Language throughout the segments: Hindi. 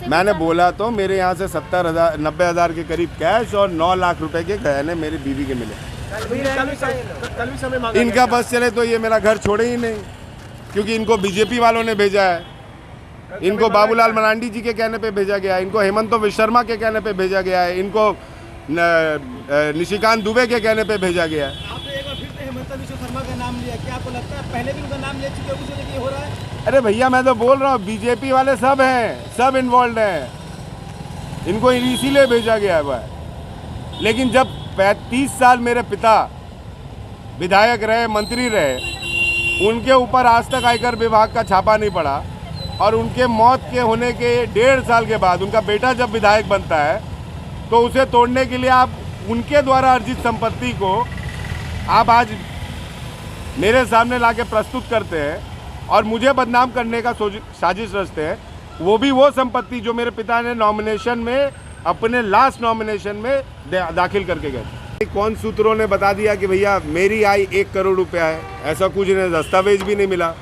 मैंने बोला तो मेरे यहाँ से 70,000 90,000 के करीब कैश और 9 लाख रुपए के गहने मेरी बीवी के मिले। कल भी समय मांगा इनका बस चले तो ये मेरा घर छोड़े ही नहीं, क्योंकि इनको बीजेपी वालों ने भेजा है। इनको बाबूलाल मरांडी जी के कहने पे भेजा गया है, इनको हेमंत विश्वकर्मा के कहने पे भेजा गया है, इनको निशिकांत दुबे के कहने पे भेजा गया है। आपने एक बार फिर से हेमंत विश्वकर्मा का नाम लिया, क्या आपको लगता है पहले भी उनका नाम ले चुके हो, ये हो रहा है? अरे भैया मैं तो बोल रहा हूँ बीजेपी वाले सब हैं, सब इन्वॉल्व हैं, इनको इसीलिए भेजा गया है भाई। लेकिन जब 30 साल मेरे पिता विधायक रहे, मंत्री रहे, उनके ऊपर आज तक आयकर विभाग का छापा नहीं पड़ा, और उनके मौत के होने के 1.5 साल के बाद उनका बेटा जब विधायक बनता है तो उसे तोड़ने के लिए आप उनके द्वारा अर्जित संपत्ति को आप आज मेरे सामने लाके प्रस्तुत करते हैं और मुझे बदनाम करने का साजिश रचते हैं। वो भी वो संपत्ति जो मेरे पिता ने नॉमिनेशन में, अपने लास्ट नॉमिनेशन में दाखिल करके गए। कौन सूत्रों ने बता दिया कि भैया मेरी आय 1 करोड़ रुपया है, ऐसा कुछ नहीं, दस्तावेज भी नहीं मिला।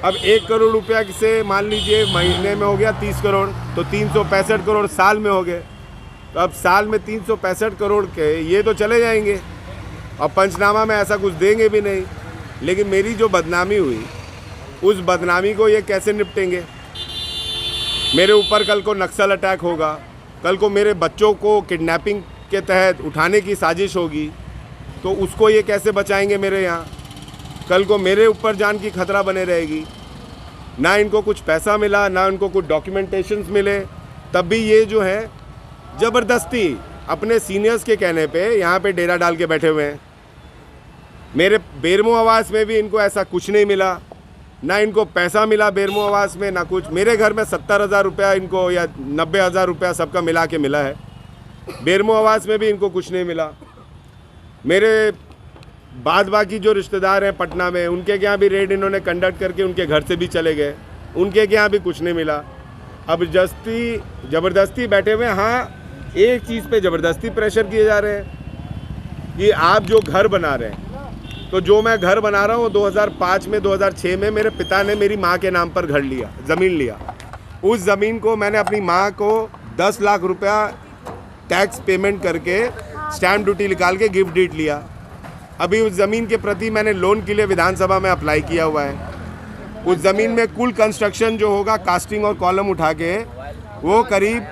अब 1 करोड़ रुपया से मान लीजिए महीने में हो गया 30 करोड़, तो 365 करोड़ साल में हो गए। तो अब साल में 365 करोड़ के ये तो चले जाएंगे, अब पंचनामा में ऐसा कुछ देंगे भी नहीं। लेकिन मेरी जो बदनामी हुई, उस बदनामी को ये कैसे निपटेंगे? मेरे ऊपर कल को नक्सल अटैक होगा, कल को मेरे बच्चों को किडनैपिंग के तहत उठाने की साजिश होगी, तो उसको ये कैसे बचाएंगे मेरे यहाँ? कल को मेरे ऊपर जान की खतरा बने रहेगी। ना इनको कुछ पैसा मिला, ना इनको कुछ डॉक्यूमेंटेशंस मिले, तब भी ये जो है ज़बरदस्ती अपने सीनियर्स के कहने पे यहाँ पे डेरा डाल के बैठे हुए हैं। मेरे बेरमो आवास में भी इनको ऐसा कुछ नहीं मिला, ना इनको पैसा मिला बेरमो आवास में, ना कुछ। मेरे घर में 70,000 रुपया इनको या 90,000 रुपया सबका मिला के मिला है। बेरमो आवास में भी इनको कुछ नहीं मिला। मेरे बाद बाकी जो रिश्तेदार हैं पटना में, उनके यहाँ भी रेड इन्होंने कंडक्ट करके उनके घर से भी चले गए, उनके यहाँ भी कुछ नहीं मिला। अब ज़बरदस्ती बैठे हुए। हाँ, एक चीज़ पे ज़बरदस्ती प्रेशर किए जा रहे हैं कि आप जो घर बना रहे हैं, तो जो मैं घर बना रहा हूँ 2005 में 2006 में मेरे पिता ने मेरी माँ के नाम पर घर लिया, ज़मीन लिया। उस ज़मीन को मैंने अपनी माँ को 10 लाख रुपया टैक्स पेमेंट करके स्टैम्प ड्यूटी निकाल के गिफ्ट डीड लिया। अभी उस ज़मीन के प्रति मैंने लोन के लिए विधानसभा में अप्लाई किया हुआ है। उस ज़मीन में कुल कंस्ट्रक्शन जो होगा कास्टिंग और कॉलम उठा के, वो करीब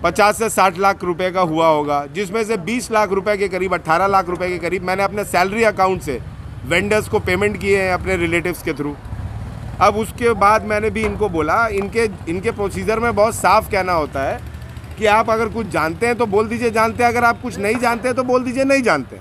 50 से 60 लाख रुपए का हुआ होगा, जिसमें से 20 लाख रुपए के करीब, 18 लाख रुपए के करीब मैंने अपने सैलरी अकाउंट से वेंडर्स को पेमेंट किए हैं अपने रिलेटिव्स के थ्रू। अब उसके बाद मैंने भी इनको बोला, इनके प्रोसीजर में बहुत साफ कहना होता है कि आप अगर कुछ जानते हैं तो बोल दीजिए जानते हैं, अगर आप कुछ नहीं जानते हैं तो बोल दीजिए नहीं जानते।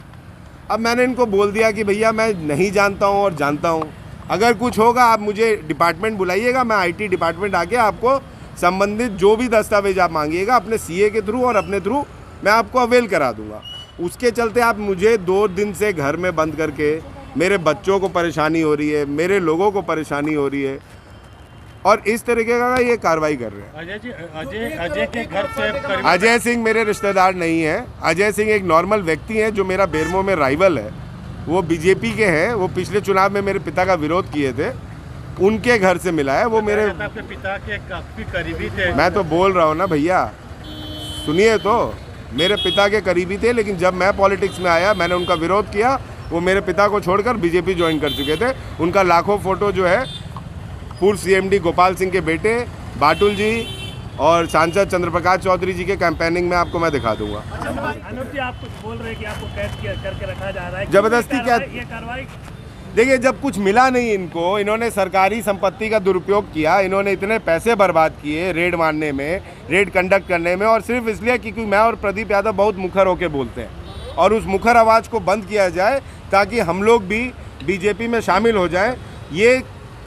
अब मैंने इनको बोल दिया कि भैया मैं नहीं जानता हूँ और जानता हूँ, अगर कुछ होगा आप मुझे डिपार्टमेंट बुलाइएगा, मैं IT डिपार्टमेंट आके आपको संबंधित जो भी दस्तावेज आप मांगिएगा अपने CA के थ्रू और अपने थ्रू मैं आपको अवेल करा दूंगा। उसके चलते आप मुझे 2 दिन से घर में बंद करके, मेरे बच्चों को परेशानी हो रही है, मेरे लोगों को परेशानी हो रही है, और इस तरीके का ये कार्रवाई कर रहे हैं। अजय के घर से अजय सिंह मेरे रिश्तेदार नहीं है। अजय सिंह एक नॉर्मल व्यक्ति है जो मेरा बेरमो में राइवल है। वो बीजेपी के हैं, वो पिछले चुनाव में मेरे पिता का विरोध किए थे, उनके घर से मिला है। वो मेरे आपके पिता के काफी करीबी थे। मैं तो बोल रहा हूँ ना भैया, सुनिए तो, मेरे पिता के करीबी थे, लेकिन जब मैं पॉलिटिक्स में आया मैंने उनका विरोध किया। वो मेरे पिता को छोड़कर बीजेपी ज्वाइन कर चुके थे। उनका लाखों फोटो जो है पूर्व CMD गोपाल सिंह के बेटे बाटुल जी और सांसद चंद्रप्रकाश चौधरी जी के कैंपेनिंग में आपको मैं दिखा दूंगा। अनूप जी, आप कुछ बोल रहे हैं कि आपको कैद करके रखा जा रहा है, जबरदस्ती क्या? ये कार्रवाई देखिए, जब कुछ मिला नहीं इनको, इन्होंने सरकारी संपत्ति का दुरुपयोग किया, इन्होंने इतने पैसे बर्बाद किए रेड मारने में, रेड कंडक्ट करने में, और सिर्फ इसलिए क्योंकि मैं और प्रदीप यादव बहुत मुखर होकर बोलते हैं, और उस मुखर आवाज़ को बंद किया जाए ताकि हम लोग भी बीजेपी में शामिल हो जाएं। ये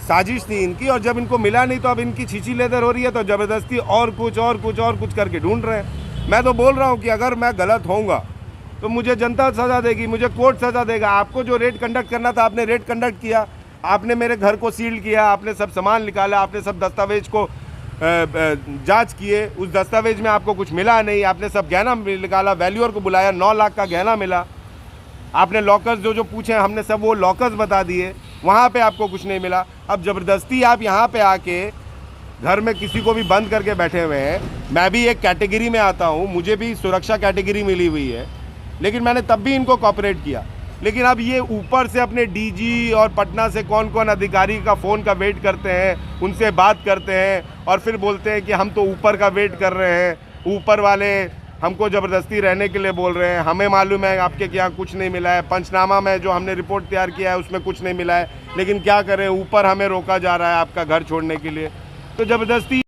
साजिश थी इनकी, और जब इनको मिला नहीं तो अब इनकी छींची लेदर हो रही है, तो ज़बरदस्ती और कुछ करके ढूंढ रहे हैं। मैं तो बोल रहा हूँ कि अगर मैं गलत होऊंगा तो मुझे जनता सज़ा देगी, मुझे कोर्ट सज़ा देगा। आपको जो रेड कंडक्ट करना था आपने रेड कंडक्ट किया, आपने मेरे घर को सील किया, आपने सब सामान निकाला, आपने सब दस्तावेज को जांच किए, उस दस्तावेज में आपको कुछ मिला नहीं, आपने सब गहना निकाला, वैल्यूअर को बुलाया, 9 लाख का गहना मिला। आपने लॉकर्स जो पूछे हमने सब वो लॉकर्स बता दिए, वहाँ पे आपको कुछ नहीं मिला। अब ज़बरदस्ती आप यहाँ पे आके घर में किसी को भी बंद करके बैठे हुए हैं। मैं भी एक कैटेगरी में आता हूँ, मुझे भी सुरक्षा कैटेगरी मिली हुई है, लेकिन मैंने तब भी इनको कॉपरेट किया। लेकिन अब ये ऊपर से अपने डीजी और पटना से कौन कौन अधिकारी का फ़ोन का वेट करते हैं, उनसे बात करते हैं और फिर बोलते हैं कि हम तो ऊपर का वेट कर रहे हैं, ऊपर वाले हमको ज़बरदस्ती रहने के लिए बोल रहे हैं। हमें मालूम है आपके यहाँ कुछ नहीं मिला है, पंचनामा में जो हमने रिपोर्ट तैयार किया है उसमें कुछ नहीं मिला है, लेकिन क्या करें, ऊपर हमें रोका जा रहा है आपका घर छोड़ने के लिए। तो ज़बरदस्ती